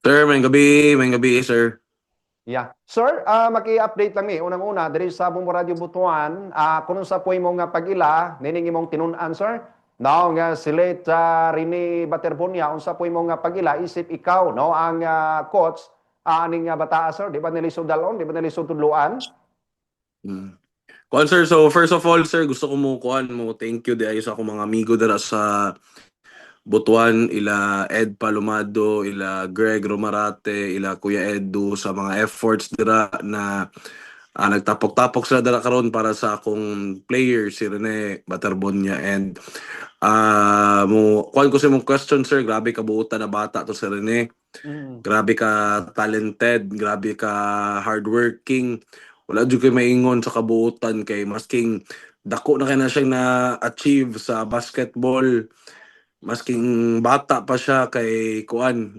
Sir, may gabi, sir. Yeah. Sir, maki-update lang unang-una diri sa Bumbo Radio Butuan, kung sa po imong nga pag-ila, nining imong tinun-an sir. Now nga silit rini Baterbonia unsa po imong nga pag-ila isip ikaw no ang coach aning bata sir, di ba nilisod dalon, di ba nilisod tudluan? Mm. Kuan sir, so first of all, sir, gusto ko mo kuan mo thank you di ayos ako mga amigo dara sa Butuan, ila Ed Palomado, ila Greg Romarate, ila Kuya Edu sa mga efforts dira na nagtapok-tapok sila dala karon para sa akong player si Rene Baterbonia and mo kuan ko sa mong question sir, grabe ka buutan na bata to si Rene. Mm. Grabe ka talented, grabe ka hardworking. Wala jud kay maingon sa kabuutan kay masking dako na kay na siyang na-achieve sa basketball. Masking bata pa siya kay kuan,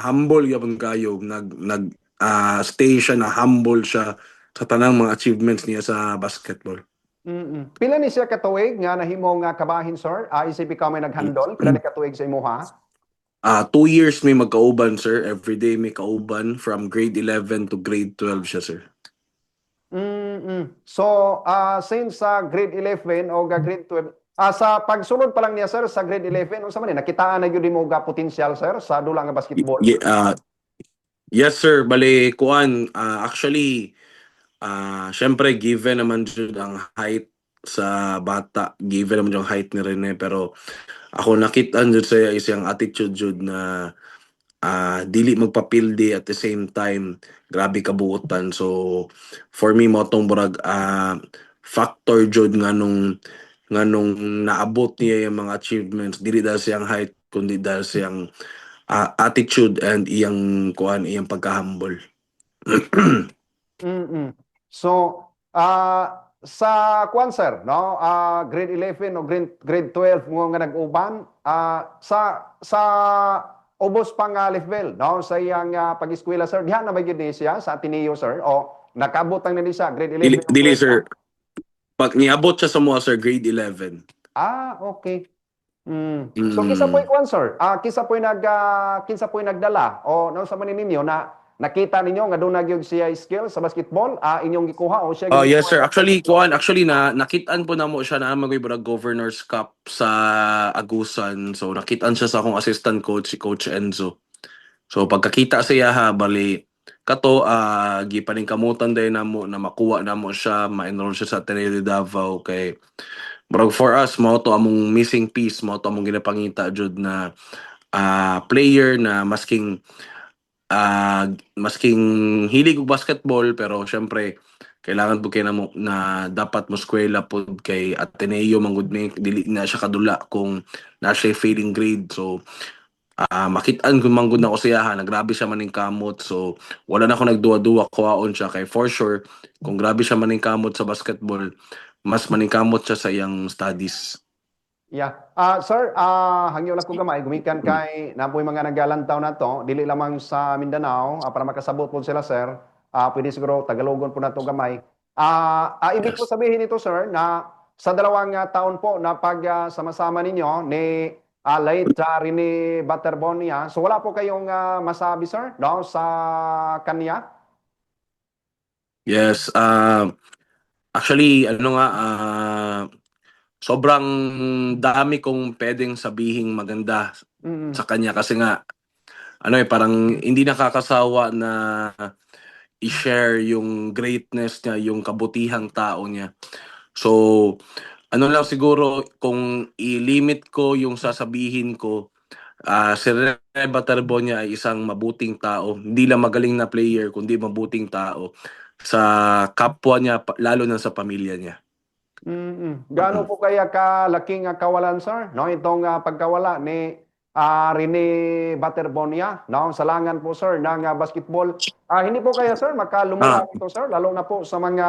humble gyapon kayo stay siya na humble siya sa tanang mga achievements niya sa basketball. Pila ni siya katuig nga nahimo nga kabahin sir? Isip ikaw may naghandol, pila ni katuig sa imuha? 2 years may magkauban sir, everyday may kauban from grade 11 to grade 12 siya sir. So, since sa grade 11 o grade 12, sa pagsunod pa lang niya, sir, sa grade 11, unsa man ni nakitaan na gyud mo ga potential, sir, sa dula nga basketball? Y- uh, yes sir, bali kuan, actually syempre given naman jud ang height sa bata, given naman yung height ni Rene, pero ako nakita jud sa isang attitude jud na dili magpapildi at the same time grabe kabuotan. So for me mo tong burag factor jud nga nung naabot niya yung mga achievements dili dahil siyang height kundi dahil siyang attitude and iyang kuan iyang pagka-humble. Mm. So, sa kwan, sir, no? Grade 11 o grade 12 mo nga nag-uban, sa ubos pang level, no? Sa iyang pag-eskwela, sir, diha na ba gyud ni siya sa Ateneo, sir? O nakabot lang na ni siya grade dili, 11 o dili 12? sir, pag niabot siya sa mga sir grade 11. Okay. So kisa po'y Mm. kwan, sir? Kinsa po'y nagdala o no sa manin ninyo na nakita ninyo nga doon nagyog siya skill sa basketball, inyong gikuha o siya Oh, yes gikuha sir. niyo, sir? Actually nakitaan po namo siya na magay brag Governors Cup sa Agusan. So nakitaan siya sa akong assistant coach si Coach Enzo. So pagkakita siya bali kato gipaningkamutan din namo na makuha namo siya, ma-enroll siya sa Ateneo de Davao kay brag for us mao to among missing piece, mao to among ginapangita jud na player na masking hilig og basketball pero syempre kailangan po kay namo na dapat mo eskwela pod kay Ateneo manggod ni dili na siya kadula kung na siya failing grade. So makit-an kung manggod na ko siya na grabe siya maning kamot. So wala na ako nagduwa-duwa kuhaon siya kay for sure kung grabe siya maning kamot sa basketball mas maning kamot siya sa iyang studies. Yeah. Sir, hangyo lang ko gamay gumikan kay napoy mga nagalantaw na to, dili lamang sa Mindanao, para makasabot po sila, sir. Pwede siguro Tagalogon po na to gamay. Ibig po Yes. sabihin nito, sir, na sa dalawang taon po na pag sama-sama ninyo ni late Rini Baterbonia, so wala po kayong masabi, sir, no, sa kanya? Yes, actually ano nga sobrang dami kong pwedeng sabihing maganda Mm. sa kanya kasi nga ano parang hindi nakakasawa na i-share yung greatness niya, yung kabutihang tao niya. So, ano lang siguro kung i-limit ko yung sasabihin ko, si Rene Baterbonia ay isang mabuting tao. Hindi lang magaling na player, kundi mabuting tao sa kapwa niya, lalo na sa pamilya niya. Gaano po kaya kalaking kawalan, sir? No, itong pagkawala ni Rene Baterbonia, no, sa langan po, sir, ng basketball. Hindi po kaya, sir, Ah, makalumura ito, sir, lalo na po sa mga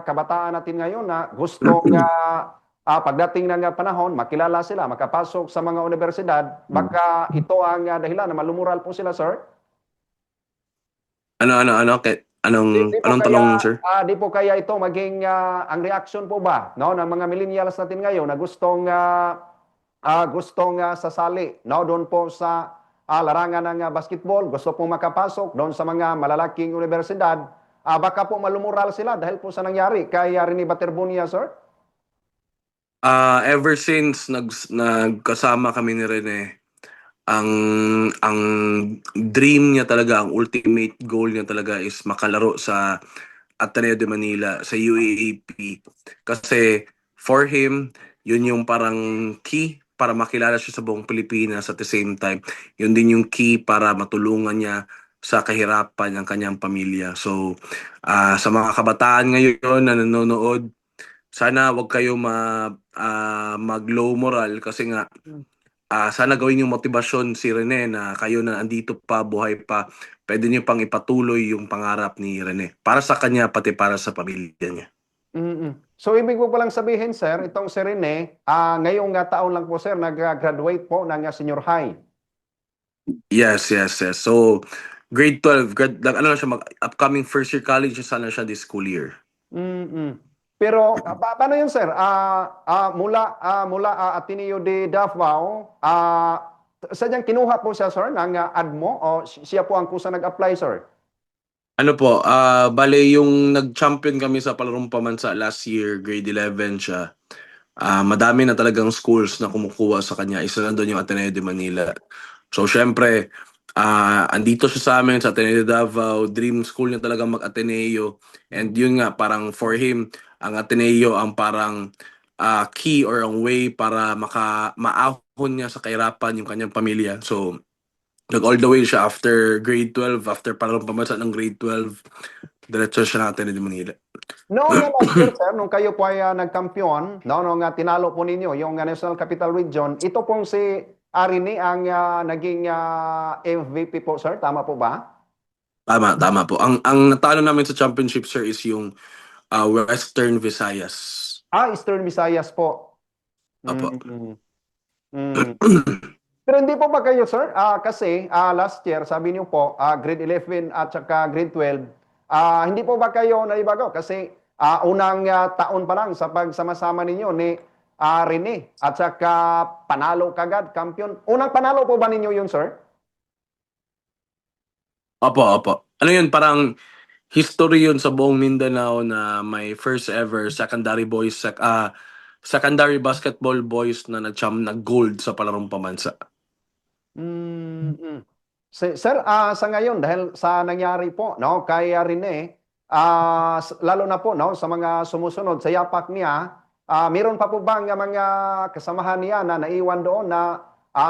kabataan natin ngayon na gustong pagdating ng panahon, makilala sila, makapasok sa mga universidad, baka ito ang dahilan na malumural po sila, sir. ano, Di po anong kaya tanong, sir? ito maging ang reaction po ba no ng mga millennials natin ngayon na gustong sasali no doon po sa larangan ng basketball, gusto pong makapasok doon sa mga malalaking universidad, baka po malumural sila dahil po sa nangyari kay Rene Baterbunia, sir? Ever since nagkasama kami ni Rene, ang ang dream niya talaga, ang ultimate goal niya talaga is makalaro sa Ateneo de Manila, sa UAAP. Kasi for him, yun yung parang key para makilala siya sa buong Pilipinas at the same time. Yun din yung key para matulungan niya sa kahirapan ng kanyang pamilya. So, sa mga kabataan ngayon na nanonood, sana wag kayo mag-low moral kasi nga sana gawin yung motibasyon si Rene na kayo na andito pa, buhay pa, pwede niyo pang ipatuloy yung pangarap ni Rene. Para sa kanya, pati para sa pamilya niya. Mm. So ibig po palang sabihin, sir, itong si Rene, ngayong taon lang po, sir, nag-graduate po ng senior high. Yes, yes, yes. So, grade 12, ano na siya, upcoming first year college, sana siya this school year. Mm. Pero paano yun, sir? Mula Ateneo de Davao, sadyang kinuha po siya, sir, ng ADMO o siya po ang kusa nag-apply, sir? Ano po, bale yung nag-champion kami sa palarong pamansa last year, grade 11 siya. Madami na talagang schools na kumukuha sa kanya. Isa na doon yung Ateneo de Manila. So, syempre, andito siya sa amin sa Ateneo de Davao. Dream school niya talaga mag-Ateneo. And yun nga, parang for him, ang Ateneo ang parang key or ang way para maahon niya sa kahirapan yung kanyang pamilya. So, nag-all the way siya after grade 12, after parang pamasa ng grade 12, diretso siya ng Ateneo de Manila. Noong last year, sir, nung kayo po ay nagkampiyon, no, nung tinalo po ninyo yung National Capital Region, ito pong si Arini ang naging MVP po, sir. Tama po ba? Tama, tama po. Ang natalo namin sa championship, sir, is yung Western Visayas. Eastern Visayas po. Apo. Mm. Mm. Pero hindi po ba kayo, sir? Kasi last year, sabi niyo po, grade 11 at saka grade 12, hindi po ba kayo naibago? Kasi unang taon pa lang sa pagsama-sama ninyo ni Rene at saka panalo kagad, kampiyon. Unang panalo po ba ninyo yun, sir? Opo, opo. Ano yun, parang history yun sa buong Mindanao na may first ever secondary basketball boys na nag-gold sa palarong pamansa. Mm. Sir, sa ngayon dahil sa nangyari po no kay Rene, lalo na po no sa mga sumusunod sa yapak niya, meron pa po bang mga kasamahan niya na naiwan doon na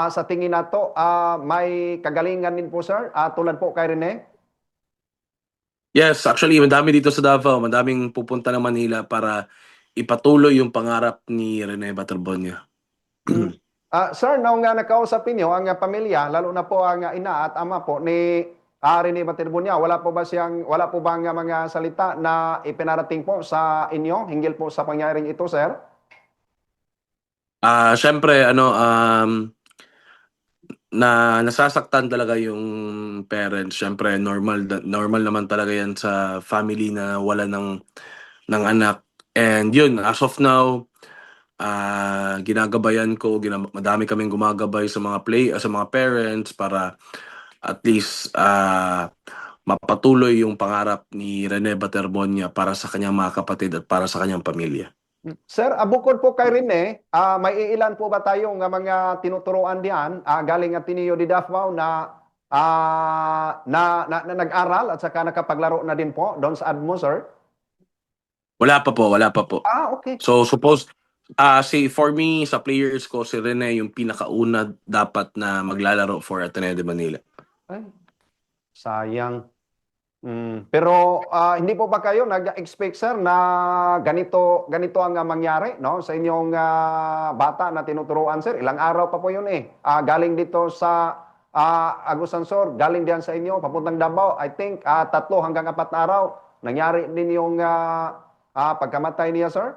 sa tingin nato may kagalingan din po, sir, tulad po kay Rene? Yes, actually, madami dito sa Davao. Madaming pupunta ng Manila para ipatuloy yung pangarap ni Rene Baterbonia. Mm. Sir, nung nakausapin niyo ang pamilya, lalo na po ang ina at ama po ni Rene Baterbunya, wala po bang mga salita na ipinarating po sa inyo hinggil po sa pangyayaring ito, sir? Syempre, nasasaktan talaga yung parents. Syempre, normal naman talaga yan sa family na wala ng anak. And yun, as of now, ginagabayan ko, madami kaming gumagabay sa sa mga parents para at least mapatuloy yung pangarap ni Rene Baterbonia para sa kanyang mga kapatid at para sa kanyang pamilya. Sir, bukod po kay Rene, may ilan po ba tayong mga tinuturuan diyan galing Ateneo de Davao na nag-aral at saka nakapaglaro na din po doon sa ADMO, sir? Wala pa po, wala pa po. Okay. So for me, sa players ko, si Rene yung pinakauna dapat na maglalaro for Ateneo de Manila. Ay, sayang. Pero hindi po ba kayo nag-expect, sir, na ganito ang mangyari no sa inyong bata na tinuturuan, sir? Ilang araw pa po 'yun eh. Galing dito sa Agusansor, galing diyan sa inyo papuntang Davao. I think 3 hanggang 4 na araw nangyari din yung pagkamatay niya, sir.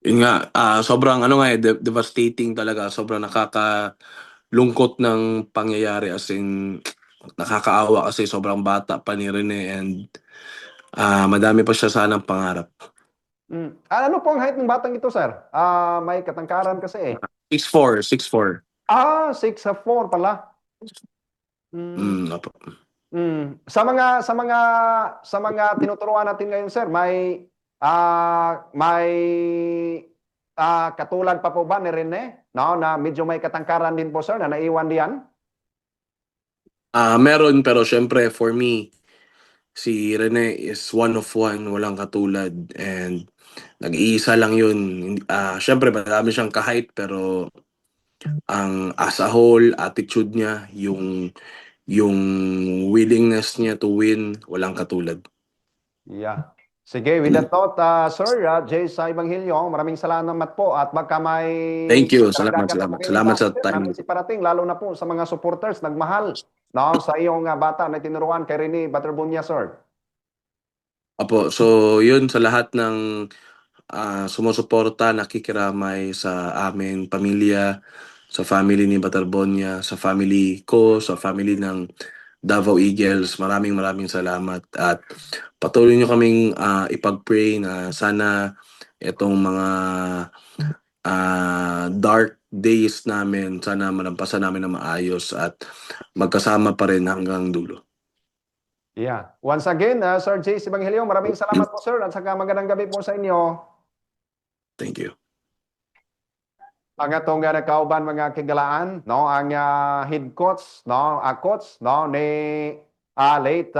Yun nga, sobrang devastating talaga. Sobrang nakakalungkot ng pangyayari as in nakakaawa kasi sobrang bata pa ni Rene and madami pa siya sanang pangarap. Ano po ang height ng batang ito, sir? May katangkaran kasi eh. 6'4", 6'4". 6-4 pala. Mm. Opo. Sa mga tinuturuan natin ngayon, sir, may katulad pa po ba ni Rene, no, na medyo may katangkaran din po, sir, na naiwan diyan? Meron pero siyempre for me, si Rene is one of one, walang katulad and nag-iisa lang yun. Siyempre marami siyang kahit pero ang as a whole attitude niya, yung willingness niya to win, walang katulad. Yeah. Sige, with that note, sir, Jay sa Ebanghelyo, maraming salamat po at baka may Thank you. Salamat, karagdagan pa po salamat. kayong Salamat mensahe, sa sir, time. namin si parating, lalo na po sa mga supporters, nagmahal, no, sa iyong bata na tinuruan kay Rene Baterbunya, sir. Opo, so yun sa lahat ng sumusuporta, nakikiramay sa amin, pamilya, sa family ni Batarbonia, sa family ko, sa family ng Davao Eagles. Maraming maraming salamat at patuloy nyo kaming ipag-pray na sana itong mga dark days namin, sana malampasan namin na maayos at magkasama pa rin hanggang dulo. Yeah. Once again, Sir Jay Ebanghelyo, maraming salamat po, sir, at saka magandang gabi po sa inyo. Thank you. Ang atong nakauban mga kigalaan, no, ang head coach, no, coach, no, ni late